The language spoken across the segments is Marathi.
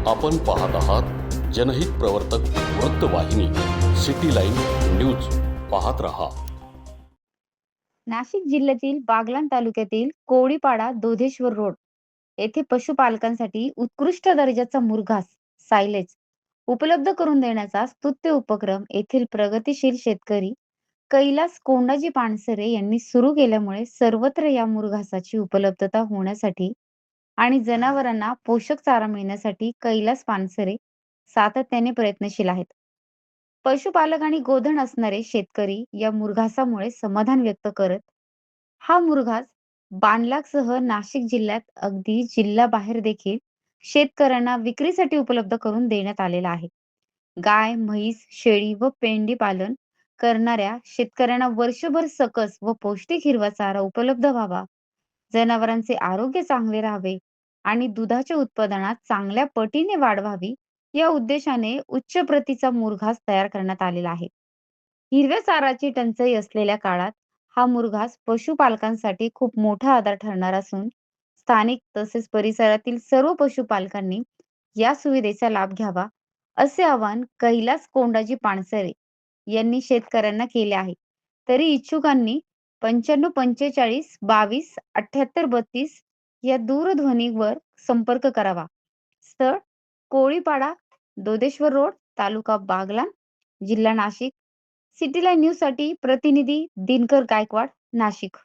आपण पाहत आहात जनहित प्रवर्तक वृत्तवाहिनी सिटी लाईन न्यूज. पाहत रहा. नाशिक जिल्ह्यातील बागलाण तालुक्यातील कोळीपाडा दोधेश्वर रोड येथे पशुपालकांसाठी उत्कृष्ट दर्जाचा मुरघास सायलेज उपलब्ध करून देण्याचा स्तुत्य उपक्रम येथील प्रगतिशील शेतकरी कैलास कोंडाजी पानसरे यांनी सुरू केल्यामुळे सर्वत्र या मुरघासाची उपलब्धता होण्यासाठी आणि जनावरांना पोषक चारा मिळण्यासाठी कैलास पानसरे सातत्याने प्रयत्नशील आहेत. पशुपालक आणि गोधन असणारे शेतकरी या मुरघासामुळे समाधान व्यक्त करत हा मुरघास बानलासह नाशिक जिल्ह्यात अगदी जिल्ह्याबाहेर देखील शेतकऱ्यांना विक्रीसाठी उपलब्ध करून देण्यात आलेला आहे. गाय, म्हैस, शेळी व पेंडी पालन करणाऱ्या शेतकऱ्यांना वर्षभर सकस व पौष्टिक हिरवा चारा उपलब्ध व्हावा, जनावरांचे आरोग्य चांगले राहावे आणि दुधाच्या उत्पादनात चांगल्या पटीने वाढ व्हावी, या उद्देशाने उच्च प्रतीचा मुरघास तयार करण्यात आलेला आहे. हिरव्या चाराची टंचाई असलेल्या काळात हा मुरघास पशुपालकांसाठी खूप मोठा आधार ठरणार असून स्थानिक तसेच परिसरातील सर्व पशुपालकांनी या सुविधेचा लाभ घ्यावा, असे आवाहन कैलास कोंडाजी पानसरे यांनी शेतकऱ्यांना केले आहे. तरी इच्छुकांनी 9545 22 78 32 या दूरध्वनीवर संपर्क करावा. स्थळ कोळीपाडा दोदेश्वर रोड, तालुका बागलाण, जिल्हा नाशिक. सिटी लाईन न्यूजसाठी प्रतिनिधी दिनकर गायकवाड, नाशिक.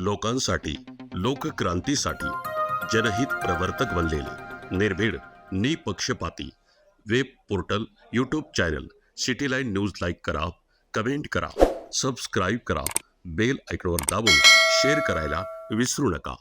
लोकांसाठी, लोकक्रांतीसाठी जनहित प्रवर्तक बनलेले निर्भीड, निपक्षपाती web portal, YouTube channel city line news like करा, कमेंट करा, सबस्क्राईब करा, बेल आयकॉनवर दाबून शेअर करायला विसरू नका.